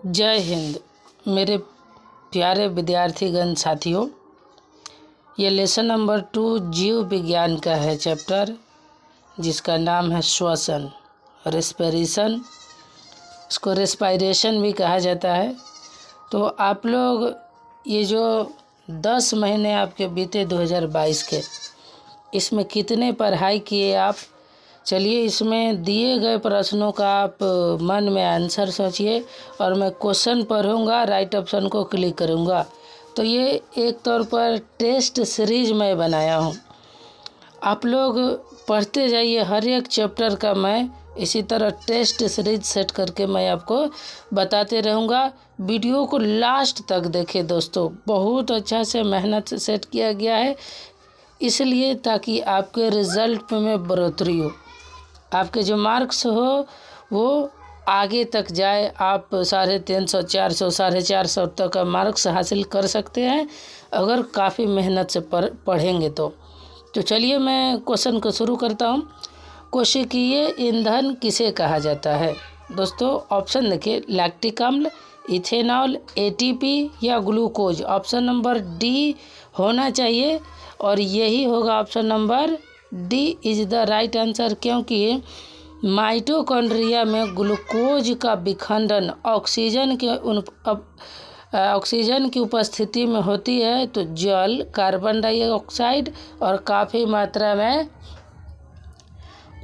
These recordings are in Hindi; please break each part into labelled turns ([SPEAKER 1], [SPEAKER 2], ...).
[SPEAKER 1] जय हिंद मेरे प्यारे विद्यार्थीगण साथियों। ये लेसन नंबर 2 जीव विज्ञान का है चैप्टर, जिसका नाम है श्वसन, रेस्पिरेशन। इसको रेस्पिरेशन भी कहा जाता है। तो आप लोग ये जो 10 महीने आपके बीते 2022 के, इसमें कितने पढ़ाई किए आप? चलिए, इसमें दिए गए प्रश्नों का आप मन में आंसर सोचिए और मैं क्वेश्चन पढ़ूंगा, राइट ऑप्शन को क्लिक करूंगा। तो ये एक तौर पर टेस्ट सीरीज मैं बनाया हूँ। आप लोग पढ़ते जाइए, हर एक चैप्टर का मैं इसी तरह टेस्ट सीरीज सेट करके मैं आपको बताते रहूँगा। वीडियो को लास्ट तक देखें दोस्तों, बहुत अच्छा से मेहनत से सेट किया गया है, इसलिए ताकि आपके रिज़ल्ट में बढ़ोतरी हो, आपके जो मार्क्स हो वो आगे तक जाए। आप 350, 400, 450 तक का मार्क्स हासिल कर सकते हैं अगर काफ़ी मेहनत से पढ़ेंगे तो चलिए मैं क्वेश्चन को शुरू करता हूँ। कोशिकीय ईंधन किसे कहा जाता है? दोस्तों ऑप्शन देखिए, लैक्टिक अम्ल, इथेनॉल, एटीपी या ग्लूकोज। ऑप्शन नंबर डी होना चाहिए और यही होगा option number D is the right answer, क्योंकि माइटोकॉन्ड्रिया में ग्लूकोज का विखंडन ऑक्सीजन की उपस्थिति में होती है। तो जल, कार्बन डाइऑक्साइड और काफ़ी मात्रा में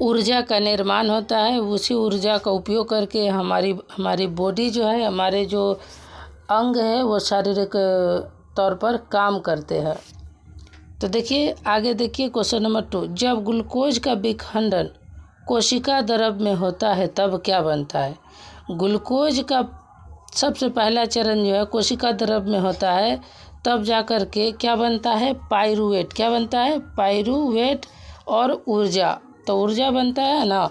[SPEAKER 1] ऊर्जा का निर्माण होता है। उसी ऊर्जा का उपयोग करके हमारी बॉडी जो है, हमारे जो अंग है वो शारीरिक तौर पर काम करते हैं। तो देखिए आगे, देखिए क्वेश्चन नंबर 2, जब ग्लूकोज का विखंडन कोशिका द्रव में होता है तब क्या बनता है? ग्लूकोज का सबसे पहला चरण जो है कोशिका द्रव में होता है, तब जाकर के क्या बनता है? पाइरूवेट। क्या बनता है? पाइरूवेट और ऊर्जा। तो ऊर्जा बनता है ना,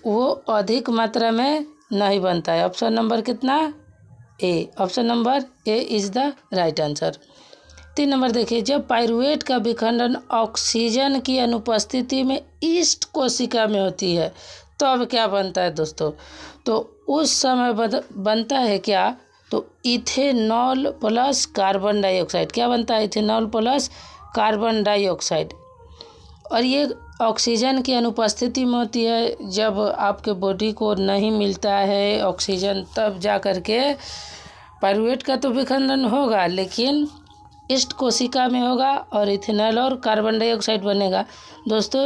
[SPEAKER 1] वो अधिक मात्रा में नहीं बनता है। ऑप्शन नंबर कितना? A. Option number A is the right answer. 3 number देखिए, जब पाइरूवेट का विखंडन ऑक्सीजन की अनुपस्थिति में ईस्ट कोशिका में होती है तो अब क्या बनता है दोस्तों? तो उस समय बनता है क्या? तो इथेनॉल प्लस कार्बन डाइऑक्साइड। क्या बनता है? Ethanol plus carbon dioxide. और ये ऑक्सीजन की अनुपस्थिति में होती है। जब आपके बॉडी को नहीं मिलता है ऑक्सीजन, तब जा कर के पाइरूवेट का तो विखंडन होगा, लेकिन ईस्ट कोशिका में होगा और इथेनॉल और कार्बन डाइऑक्साइड बनेगा। दोस्तों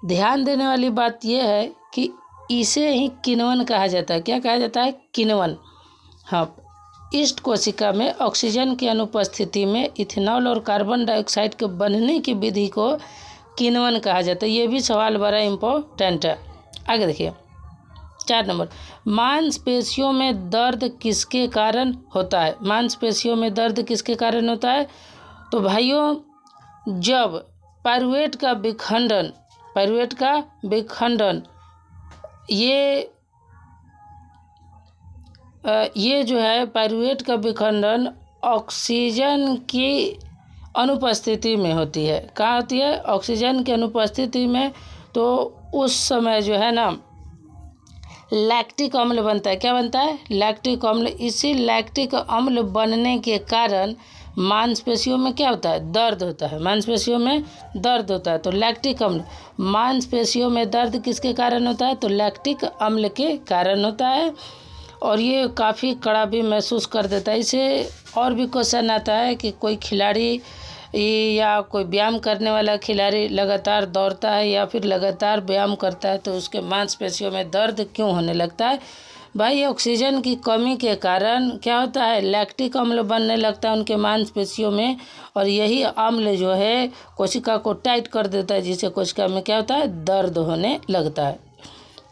[SPEAKER 1] ध्यान देने वाली बात यह है कि इसे ही किण्वन कहा जाता है। क्या कहा जाता है? किण्वन। हाँ, ईस्ट कोशिका में ऑक्सीजन की अनुपस्थिति में इथेनॉल और कार्बन डाइऑक्साइड के बनने की विधि को किण्वन कहा जाता है। ये भी सवाल बड़ा इम्पोर्टेंट है। आगे देखिए 4 नंबर, मांसपेशियों में दर्द किसके कारण होता है? मांसपेशियों में दर्द किसके कारण होता है? तो भाइयों, जब पाइरूवेट का विखंडन ये जो है पाइरूवेट का विखंडन ऑक्सीजन की अनुपस्थिति में होती है। कहाँ होती है? ऑक्सीजन की अनुपस्थिति में। तो उस समय जो है ना लैक्टिक अम्ल बनता है। क्या बनता है? लैक्टिक अम्ल। इसी लैक्टिक अम्ल बनने के कारण मांसपेशियों में क्या होता है? दर्द होता है। मांसपेशियों में दर्द होता है। तो लैक्टिक अम्ल, मांसपेशियों में दर्द किसके कारण होता है? तो लैक्टिक अम्ल के कारण होता है। और ये काफ़ी कड़ा भी महसूस कर देता है। इसे और भी क्वेश्चन आता है कि कोई खिलाड़ी या कोई व्यायाम करने वाला खिलाड़ी लगातार दौड़ता है या फिर लगातार व्यायाम करता है तो उसके मांसपेशियों में दर्द क्यों होने लगता है? भाई ऑक्सीजन की कमी के कारण क्या होता है? लैक्टिक अम्ल बनने लगता है उनके मांसपेशियों में, और यही अम्ल जो है कोशिका को टाइट कर देता है, जिससे कोशिका में क्या होता है? दर्द होने लगता है।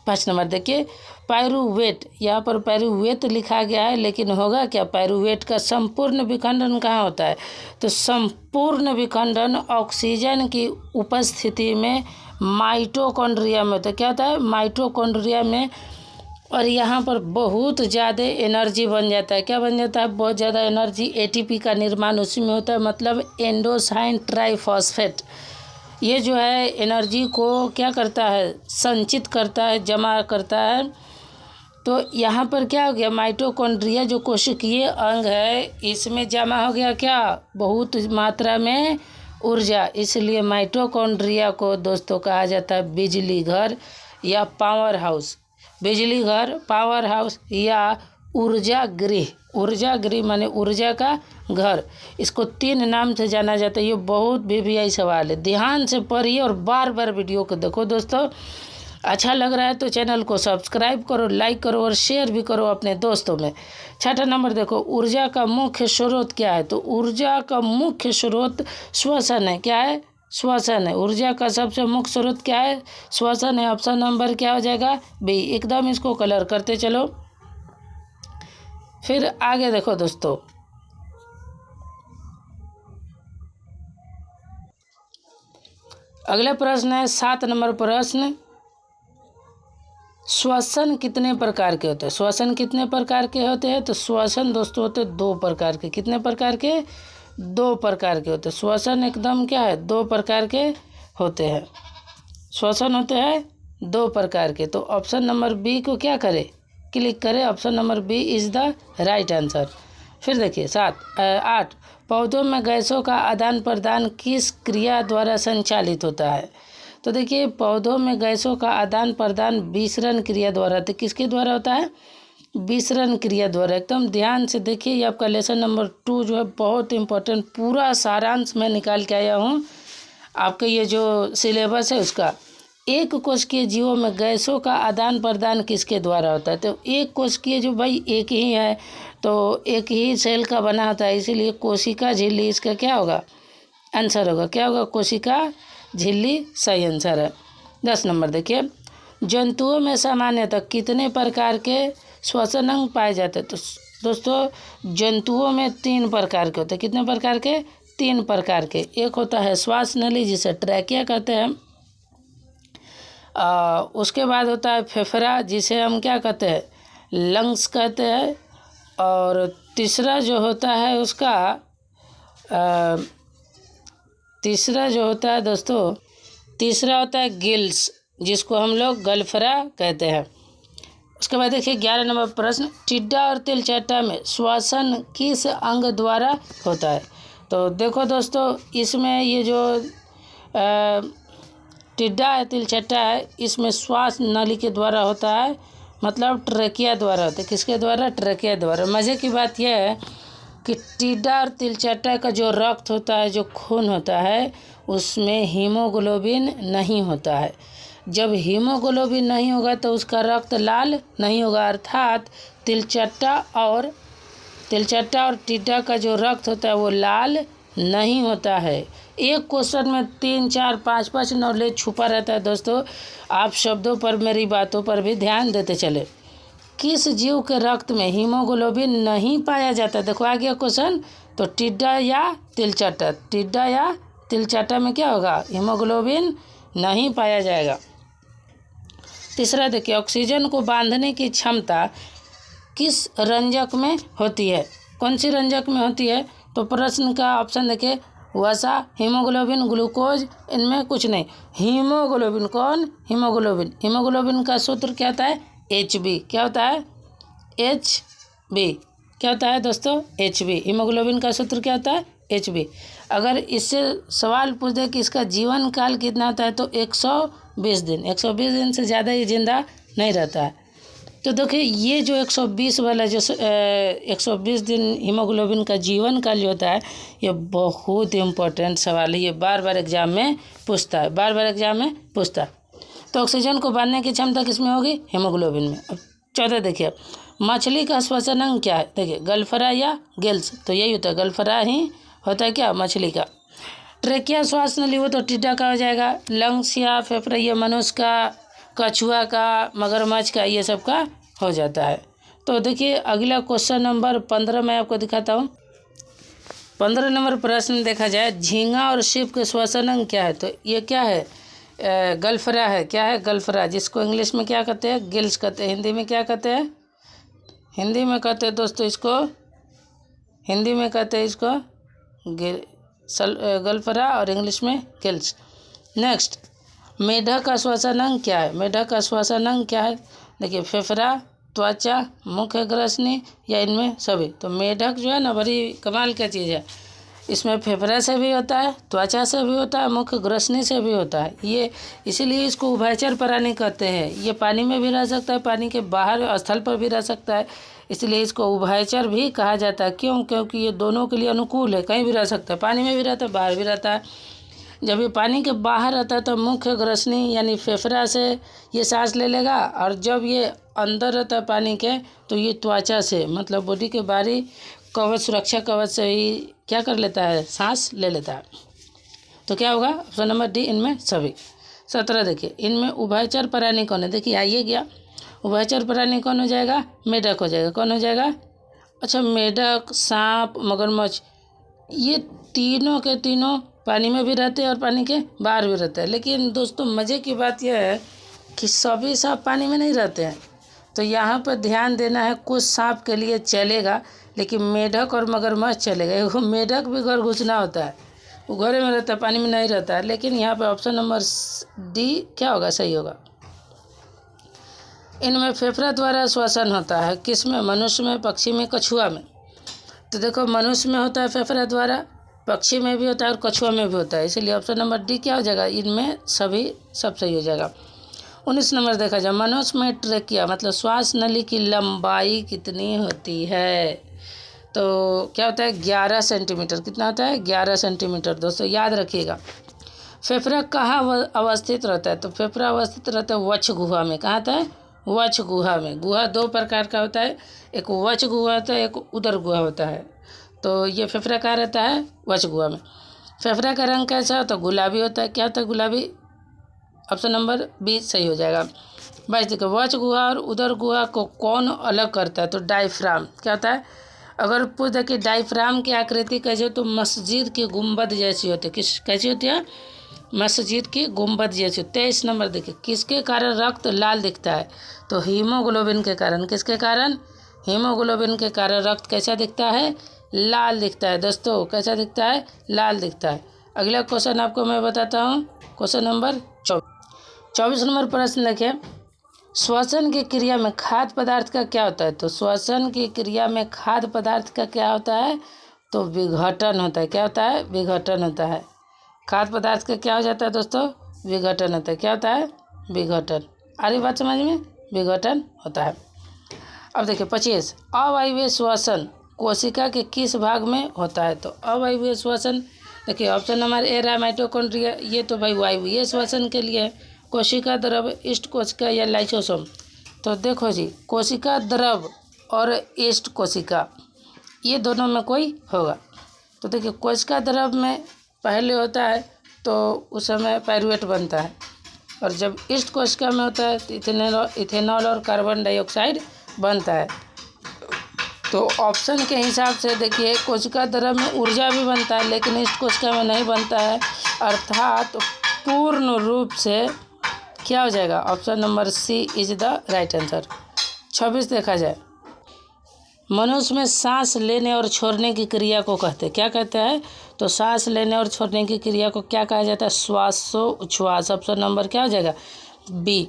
[SPEAKER 1] 5 नंबर देखिए, पाइरूवेट, यहाँ पर पाइरूवेट लिखा गया है, लेकिन होगा क्या? पाइरूवेट का संपूर्ण विखंडन कहाँ होता है? तो संपूर्ण विखंडन ऑक्सीजन की उपस्थिति में माइटोकॉन्ड्रिया में होता है। क्या होता है? माइटोकॉन्ड्रिया में। और यहाँ पर बहुत ज़्यादा एनर्जी बन जाता है। क्या बन जाता है? बहुत ज़्यादा एनर्जी। एटीपी का निर्माण उसी में होता है, मतलब एंडोसाइन ट्राइफॉस्फेट। ये जो है एनर्जी को क्या करता है? संचित करता है, जमा करता है तो यहाँ पर क्या हो गया, माइटोकॉन्ड्रिया जो कोशिकीय अंग है इसमें जमा हो गया क्या, बहुत मात्रा में ऊर्जा, इसलिए माइटोकॉन्ड्रिया को दोस्तों कहा जाता है बिजली घर या पावर हाउस। बिजली घर, पावर हाउस या ऊर्जा गृह। ऊर्जा गृह माने ऊर्जा का घर। इसको 3 नाम से जाना जाता है। ये बहुत VVI सवाल है, ध्यान से पढ़िए और बार बार वीडियो को देखो दोस्तों। अच्छा लग रहा है तो चैनल को सब्सक्राइब करो, लाइक करो और शेयर भी करो अपने दोस्तों में। 6ठा नंबर देखो, ऊर्जा का मुख्य स्रोत क्या है, तो ऊर्जा का मुख्य स्रोत श्वसन है। क्या है, श्वसन है। ऊर्जा का सबसे मुख्य स्रोत क्या है, श्वसन है। ऑप्शन नंबर क्या हो जाएगा, बी। एकदम इसको कलर करते चलो। फिर आगे देखो दोस्तों, अगला प्रश्न है 7 नंबर प्रश्न, श्वसन कितने प्रकार के होते हैं। श्वसन कितने प्रकार के होते हैं, तो श्वसन दोस्तों होते हैं 2 प्रकार के। कितने प्रकार के, 2 प्रकार के होते हैं। श्वसन एकदम क्या है, 2 प्रकार के होते हैं। श्वसन होते हैं 2 प्रकार के। तो ऑप्शन नंबर बी को क्या करें, क्लिक करें। Option number B is the right answer. फिर देखिए 8, पौधों में गैसों का आदान प्रदान किस क्रिया द्वारा संचालित होता है। तो देखिए पौधों में गैसों का आदान प्रदान विसरण क्रिया द्वारा, तो किसके द्वारा होता है, विसरण क्रिया द्वारा। एकदम ध्यान से देखिए, ये आपका लेसन नंबर 2 जो है बहुत इंपॉर्टेंट, पूरा सारांश मैं निकाल के आया हूँ आपके ये जो सिलेबस है उसका। एक कोशिकीय जीवों में गैसों का आदान प्रदान किसके द्वारा होता है, तो एक कोशिकीय जो भाई एक ही है, तो एक ही सेल का बना होता है, इसीलिए कोशिका झिल्ली इसका क्या होगा, आंसर होगा। क्या होगा, कोशिका झिल्ली सही आंसर है। 10 नंबर देखिए, जंतुओं में सामान्यतः कितने प्रकार के श्वसन अंग पाए जाते हैं। तो दोस्तों जंतुओं में 3 प्रकार के होते हैं। कितने प्रकार के, 3 प्रकार के। एक होता है श्वास नली जिसे ट्रैकिया कहते हैं, उसके बाद होता है फेफड़ा जिसे हम क्या कहते हैं, लंग्स कहते हैं, और तीसरा जो होता है उसका तीसरा जो होता है दोस्तों, तीसरा होता है गिल्स जिसको हम लोग गलफरा कहते हैं। उसके बाद देखिए 11 नंबर प्रश्न, टिड्डा और तिलचट्टा में श्वसन किस अंग द्वारा होता है। तो देखो दोस्तों, इसमें ये जो टिड्डा है, तिलचट्टा है, इसमें श्वास नली के द्वारा होता है, मतलब ट्रकिया द्वारा होता है। किसके द्वारा, ट्रकिया द्वारा। मज़े की बात यह है कि टिड्डा और तिलचट्टा का जो रक्त होता है, जो खून होता है, उसमें हीमोग्लोबिन नहीं होता है। जब हीमोग्लोबिन नहीं होगा तो उसका रक्त लाल नहीं होगा, अर्थात तिलचट्टा और टिड्डा का जो रक्त होता है वो लाल नहीं होता है। एक क्वेश्चन में 3, 4, 5 नॉलेज छुपा रहता है दोस्तों। आप शब्दों पर, मेरी बातों पर भी ध्यान देते चले। किस जीव के रक्त में हीमोग्लोबिन नहीं पाया जाता, देखो आ गया क्वेश्चन। तो टिड्डा या तिलचट्टा में क्या होगा, हीमोग्लोबिन नहीं पाया जाएगा। तीसरा देखिए, ऑक्सीजन को बांधने की क्षमता किस रंजक में होती है। कौन सी रंजक में होती है, तो प्रश्न का ऑप्शन देखिए, वसा, हीमोग्लोबिन, ग्लूकोज, इनमें कुछ नहीं। हीमोग्लोबिन, कौन, हीमोग्लोबिन का सूत्र क्या होता है, HB। क्या होता है, HB। क्या होता है दोस्तों, HB। हीमोग्लोबिन का सूत्र क्या होता है, HB। अगर इससे सवाल पूछ दे कि इसका जीवन काल कितना होता है, तो 120 दिन। 120 दिन से ज़्यादा ये जिंदा नहीं रहता है। तो देखिए ये जो 120 वाला जो 120 दिन हीमोग्लोबिन का जीवन काल जो होता है, ये बहुत इम्पोर्टेंट सवाल है। ये बार बार एग्जाम में पूछता है, तो ऑक्सीजन को बांधने की क्षमता किसमें होगी, हीमोग्लोबिन में। अब 14 देखिए, मछली का श्वसन अंग क्या है, देखिए गलफरा या गिल्स, तो यही होता है, गलफरा ही होता है क्या, मछली का। ट्रेकिया श्वास नली वो तो टिड्डा का हो जाएगा। लंग्स या फेफड़ा ये मनुष्य का, कछुआ का, मगरमच्छ का, ये सब का हो जाता है। तो देखिए अगला क्वेश्चन नंबर 15 मैं आपको दिखाता हूँ। 15 नंबर प्रश्न देखा जाए, झींगा और सीप के श्वसन अंग क्या है, तो ये क्या है, गलफरा है। क्या है, गलफरा, जिसको इंग्लिश में क्या कहते हैं, गिल्स कहते हैं। हिंदी में क्या कहते हैं, हिंदी में कहते हैं दोस्तों इसको, गलफरा और इंग्लिश में गिल्स। नेक्स्ट, मेढक का श्वसन अंग क्या है, देखिए फेफड़ा, त्वचा, मुख्य ग्रसनी या इनमें सभी। तो मेढक जो है ना बड़ी कमाल का चीज़ है। इसमें फेफड़ा से भी होता है, त्वचा से भी होता है, मुख्य ग्रसनी से भी होता है। ये इसीलिए इसको उभयचर प्राणी कहते हैं। ये पानी में भी रह सकता है, पानी के बाहर स्थल पर भी रह सकता है, इसलिए इसको उभयचर भी कहा जाता है। क्यों? क्योंकि ये दोनों के लिए अनुकूल है, कहीं भी रह सकता है, पानी में भी रहता है, बाहर भी रहता है। जब ये पानी के बाहर रहता है तो मुख्य ग्रसनी यानी फेफड़ा से ये सांस ले लेगा, और जब ये अंदर रहता है पानी के तो ये त्वचा से मतलब बॉडी के बाहरी कवच, सुरक्षा कवच से ही क्या कर लेता है, सांस ले लेता है। तो क्या होगा? ऑप्शन नंबर डी, इनमें सभी। 17 देखिए, इनमें उभयचर प्राणी कौन है? देखिए आइए गया, उभयचर प्राणी कौन हो जाएगा? मेढक हो जाएगा। कौन हो जाएगा? अच्छा, मेढक, सांप, मगरमच्छ, ये तीनों के तीनों पानी में भी रहते हैं और पानी के बाहर भी रहते हैं। लेकिन दोस्तों मज़े की बात यह है कि सभी सांप पानी में नहीं रहते हैं। तो यहाँ पर ध्यान देना है, कुछ सांप के लिए चलेगा लेकिन मेढक और मगरमच्छ चलेगा। वो मेढक भी घर घुसना होता है, वो घरे में रहता है, पानी में नहीं रहता है। लेकिन यहाँ पर ऑप्शन नंबर डी क्या होगा? सही होगा। इनमें फेफड़ा द्वारा श्वसन होता है। किस में? मनुष्य में, पक्षी में, कछुआ में। तो देखो मनुष्य में होता है फेफड़ा द्वारा, पक्षी में भी होता है और कछुआ में भी होता है, इसलिए ऑप्शन नंबर डी क्या हो जाएगा? इनमें सभी सब सही हो जाएगा। 19 नंबर देखा जाए, मनुष्य में ट्रेकिया मतलब श्वास नली की लंबाई कितनी होती है? तो क्या होता है? 11 सेंटीमीटर। कितना होता है? 11 सेंटीमीटर। दोस्तों याद रखिएगा। फेफड़ा कहाँ अवस्थित रहता है? तो फेफड़ा अवस्थित रहता है वक्ष गुहा में। कहाँ आता है? वक्ष गुहा में। गुहा दो प्रकार का होता है, एक वक्ष गुहा होता है, एक उदर गुहा होता है। तो ये फेफड़ा कहाँ रहता है? वक्ष गुहा में। फेफड़ा का रंग कैसा होता है? गुलाबी होता है। क्या होता है? गुलाबी। ऑप्शन नंबर बी सही हो जाएगा। 22 देखो, वक्ष गुहा और उदर गुहा को कौन अलग करता है? तो डायफ्राम। क्या होता है? अगर पूछ दे कि डायफ्राम की आकृति कैसी हो, तो मस्जिद की गुंबद जैसी होती है। कैसी होती है? मस्जिद की गुंबद जैसी। 23 नंबर देखिए, किसके कारण रक्त लाल दिखता है? तो हीमोग्लोबिन के कारण। किसके कारण? हीमोग्लोबिन के कारण रक्त कैसा दिखता है? लाल दिखता है। दोस्तों कैसा दिखता है? लाल दिखता है। अगला क्वेश्चन आपको मैं बताता हूँ, क्वेश्चन नंबर 24 नंबर प्रश्न देखिए, श्वसन की क्रिया में खाद्य पदार्थ का क्या होता है? तो श्वसन की क्रिया में खाद्य पदार्थ का क्या होता है? तो विघटन होता है। क्या होता है? विघटन होता है। खाद्य पदार्थ का क्या हो जाता है दोस्तों? विघटन होता है। क्या होता है? विघटन। आ रही बात समझ में? विघटन होता है। अब देखिए 25, अवायवीय श्वसन कोशिका के किस भाग में होता है? तो अवायवीय श्वसन देखिए ऑप्शन नंबर ए रहा माइटोकॉन्ड्रिया, ये तो भाई वायवीय श्वसन के लिए है। कोशिका द्रव, ईस्ट कोशिका या लाइसोसोम। तो देखो जी, कोशिका द्रव और ईस्ट कोशिका ये दोनों में कोई होगा। तो देखिए कोशिका द्रव में पहले होता है तो उस समय पायरुवेट बनता है, और जब ईस्ट कोशिका में होता है तो इथेनॉल और कार्बन डाइऑक्साइड बनता है। तो ऑप्शन के हिसाब से देखिए कोशिका द्रव में ऊर्जा भी बनता है लेकिन ईस्ट कोशिका में नहीं बनता है, अर्थात पूर्ण रूप से क्या हो जाएगा? Option number C is the right answer. 26 देखा जाए, मनुष्य में सांस लेने और छोड़ने की क्रिया को कहते हैं। क्या कहते हैं? तो सांस लेने और छोड़ने की क्रिया को क्या कहा जाता है? श्वासोच्छ्वास। ऑप्शन नंबर क्या हो जाएगा? बी।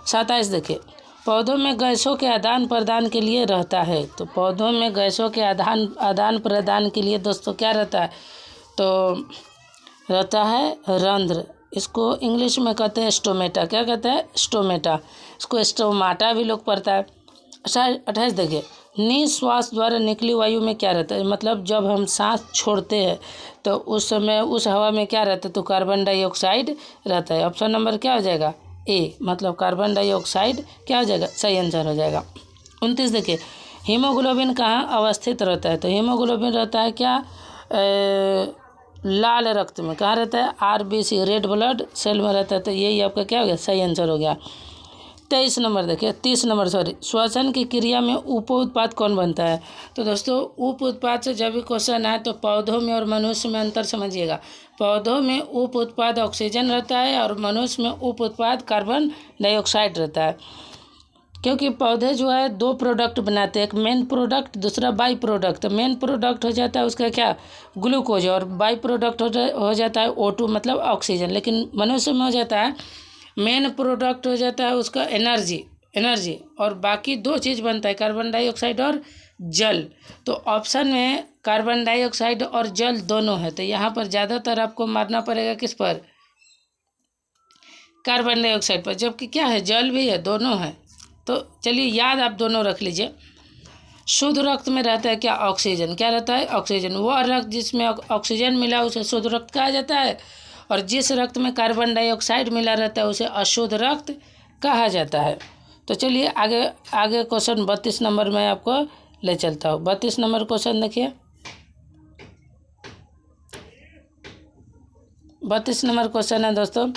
[SPEAKER 1] 27 देखिए, पौधों में गैसों के आदान प्रदान के लिए रहता है। तो पौधों में गैसों के आदान प्रदान के लिए दोस्तों क्या रहता है? तो रहता है रंध्र। इसको इंग्लिश में कहते हैं स्टोमेटा। क्या कहते हैं? स्टोमेटा। इसको स्टोमाटा भी लोग पढ़ता है। 28 देखिए, निश्वास द्वारा निकली वायु में क्या रहता है? मतलब जब हम सांस छोड़ते हैं तो उस समय उस हवा में क्या रहता है? तो कार्बन डाइऑक्साइड रहता है। ऑप्शन नंबर क्या हो जाएगा? ए, मतलब कार्बन डाइऑक्साइड क्या हो जाएगा? सही आंसर हो जाएगा। 29 देखिए, हीमोग्लोबिन कहाँ अवस्थित रहता है? तो हीमोग्लोबिन रहता है क्या? लाल रक्त में। कहाँ रहता है? आरबीसी रेड ब्लड सेल में रहता है। तो यही आपका क्या हो गया? सही आंसर हो गया। 23 नंबर देखिए, 30 नंबर श्वसन की क्रिया में उप उत्पाद कौन बनता है? तो दोस्तों उप उत्पाद से जब भी क्वेश्चन आए तो पौधों में और मनुष्य में अंतर समझिएगा। पौधों में उप उत्पाद ऑक्सीजन रहता है और मनुष्य में उप उत्पाद कार्बन डाइऑक्साइड रहता है, क्योंकि पौधे जो है दो प्रोडक्ट बनाते हैं, एक मेन प्रोडक्ट, दूसरा बाई प्रोडक्ट। मेन प्रोडक्ट हो जाता है उसका क्या? ग्लूकोज, और बाई प्रोडक्ट हो जाता है O2 मतलब ऑक्सीजन। लेकिन मनुष्य में हो जाता है मेन प्रोडक्ट हो जाता है उसका एनर्जी, एनर्जी, और बाकी दो चीज़ बनता है, कार्बन डाइऑक्साइड और जल। तो ऑप्शन में कार्बन डाइऑक्साइड और जल दोनों है, तो यहाँ पर ज़्यादातर आपको मारना पड़ेगा किस पर, कार्बन डाइऑक्साइड पर, जबकि क्या है जल भी है, दोनों है। तो चलिए याद आप दोनों रख लीजिए। शुद्ध रक्त में रहता है क्या, ऑक्सीजन। क्या रहता है, ऑक्सीजन। वह रक्त जिसमें ऑक्सीजन मिला उसे शुद्ध रक्त कहा जाता है, और जिस रक्त में कार्बन डाइऑक्साइड मिला रहता है उसे अशुद्ध रक्त कहा जाता है। तो चलिए आगे आगे क्वेश्चन 32 नंबर में आपको ले चलता हूँ। 32 नंबर क्वेश्चन देखिए। 32 नंबर क्वेश्चन है दोस्तों,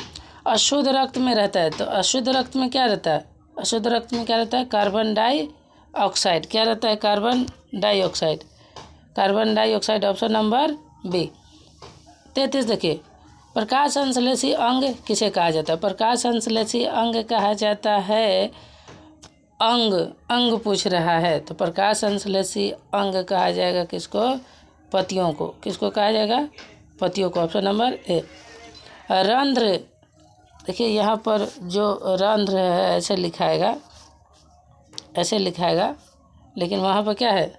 [SPEAKER 1] अशुद्ध रक्त में रहता है, तो अशुद्ध रक्त में क्या रहता है, अशुद्ध रक्त में क्या रहता है, कार्बन डाइऑक्साइड। क्या रहता है, carbon dioxide. Carbon dioxide option number B. 33 देखिए, प्रकाश संश्लेषी अंग किसे कहा जाता है, प्रकाश संश्लेषी अंग कहा जाता है, अंग पूछ रहा है, तो प्रकाश संश्लेषी अंग कहा जाएगा किसको, पत्तियों को। किसको कहा जाएगा, पत्तियों को। ऑप्शन नंबर ए। रंध्र देखिए, यहाँ पर जो रंध्र है ऐसे लिखाएगा, ऐसे लिखाएगा, लेकिन वहाँ पर क्या है,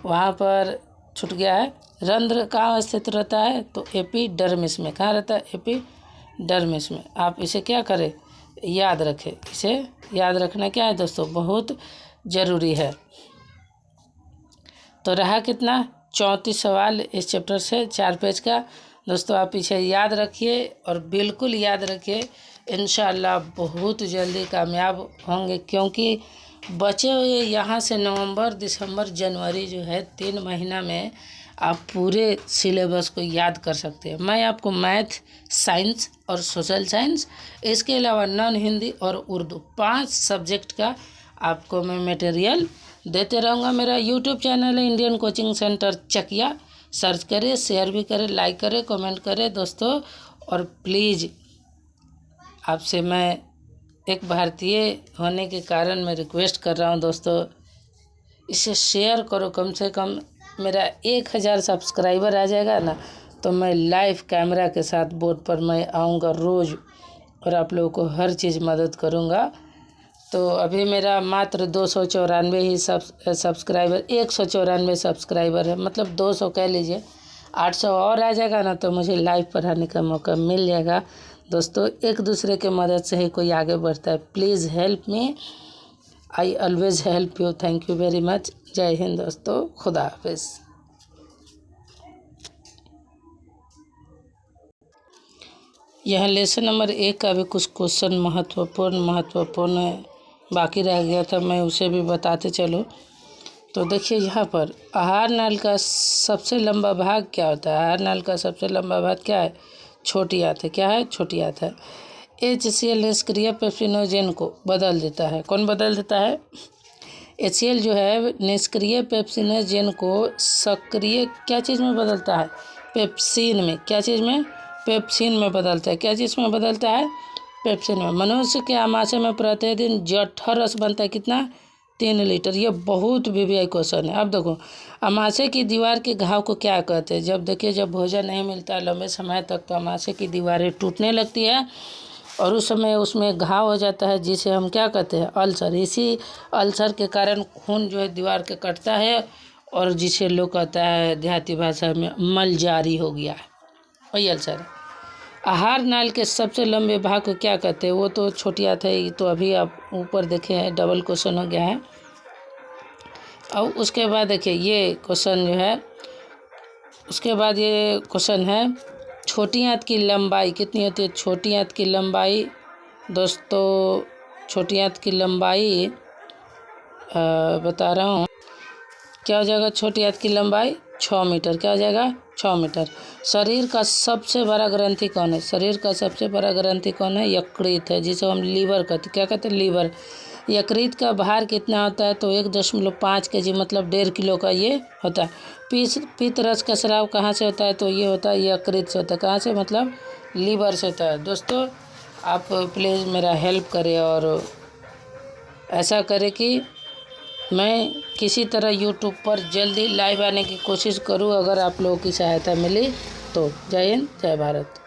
[SPEAKER 1] वहाँ पर छूट गया है। रंध्र कहाँ स्थित रहता है, तो एपिडर्मिस में। कहाँ रहता है, एपिडर्मिस में। आप इसे क्या करें, याद रखें। इसे याद रखना क्या है दोस्तों, बहुत ज़रूरी है। तो रहा कितना, 34 सवाल इस चैप्टर से, 4 पेज का। दोस्तों आप इसे याद रखिए और बिल्कुल याद रखिए, इंशाअल्लाह बहुत जल्दी कामयाब होंगे, क्योंकि बचे हुए यहाँ से नवंबर, दिसंबर, जनवरी जो है 3 महीना में आप पूरे सिलेबस को याद कर सकते हैं। मैं आपको मैथ, साइंस और सोशल साइंस, इसके अलावा नॉन हिंदी और उर्दू 5 सब्जेक्ट का आपको मैं मटेरियल देते रहूँगा। मेरा यूट्यूब चैनल है Indian coaching centre Chakia, search करें, शेयर भी करें, लाइक करें, कमेंट करें दोस्तों। और प्लीज़ आपसे मैं एक भारतीय होने के कारण मैं रिक्वेस्ट कर रहा हूँ दोस्तों, इसे शेयर करो। कम से कम मेरा 1000 सब्सक्राइबर आ जाएगा ना, तो मैं लाइव कैमरा के साथ बोर्ड पर मैं आऊँगा रोज़, और आप लोगों को हर चीज़ मदद करूँगा। तो अभी मेरा मात्र 294 ही सब्सक्राइबर, 194 सब्सक्राइबर है, मतलब 200 कह लीजिए। 800 और आ जाएगा ना, तो मुझे लाइव पढ़ाने का मौका मिल जाएगा। दोस्तों एक दूसरे के मदद से ही कोई आगे बढ़ता है। Please help me, I always help you. Thank you very much. जय हिंद दोस्तों, खुदा हाफिज़। यह लेसन नंबर 1 का भी कुछ क्वेश्चन महत्वपूर्ण बाकी रह गया था, मैं उसे भी बताते चलो। तो देखिए यहाँ पर आहार नाल का सबसे लंबा भाग क्या होता है, आहार नाल का सबसे लंबा भाग क्या है, छोटी आंत है। क्या है, छोटी आंत है। HCl निष्क्रिय पेप्सिनोजेन को बदल देता है। कौन बदल देता है, HCl जो है निष्क्रिय पेप्सिनोजेन को सक्रिय क्या चीज़ में बदलता है, पेप्सिन में। क्या चीज़ में, पेप्सिन में बदलता है। क्या चीज़ में बदलता है, पेप्सिन में। मनुष्य के आमाशय में प्रतिदिन जठर रस बनता है कितना, 3 लीटर। ये बहुत VVI क्वेश्चन है। अब देखो, आमाशय की दीवार के घाव को क्या कहते हैं, जब देखिए जब भोजन नहीं मिलता है लंबे समय तक, तो आमाशय की दीवारें टूटने लगती है, और उस समय उसमें घाव हो जाता है, जिसे हम क्या कहते हैं, अल्सर। इसी अल्सर के कारण खून जो है दीवार के कटता है, और जिसे लोग कहता है देहाती भाषा में मल जारी हो गया है, वही अल्सर है। आहार नाल के सबसे लंबे भाग को क्या कहते हैं, वो तो छोटी आंत है। ये तो अभी आप ऊपर देखे हैं, डबल क्वेश्चन हो गया है। अब उसके बाद देखिए ये क्वेश्चन जो है, उसके बाद ये क्वेश्चन है, छोटी आंत की लंबाई कितनी होती है। छोटी आंत की लंबाई दोस्तों, छोटी आंत की लंबाई बता रहा हूँ, क्या हो जाएगा, छोटी आंत की लंबाई 6 मीटर। क्या हो जाएगा, 6 मीटर। शरीर का सबसे बड़ा ग्रंथि कौन है, शरीर का सबसे बड़ा ग्रंथि कौन है, यकृत है, जिसे हम लीवर कहते हैं। क्या कहते हैं, लीवर। यकृत का भार कितना होता है, तो 1.5 kg, मतलब 1.5 किलो का ये होता है। पित्त रस का स्राव कहाँ से होता है, तो ये होता है यकृत से होता है। कहाँ से, मतलब लीवर से होता है। दोस्तों आप प्लीज़ मेरा हेल्प करें, और ऐसा करें कि मैं किसी तरह यूट्यूब पर जल्दी लाइव आने की कोशिश करूं, अगर आप लोगों की सहायता मिली तो। जय हिंद, जय भारत।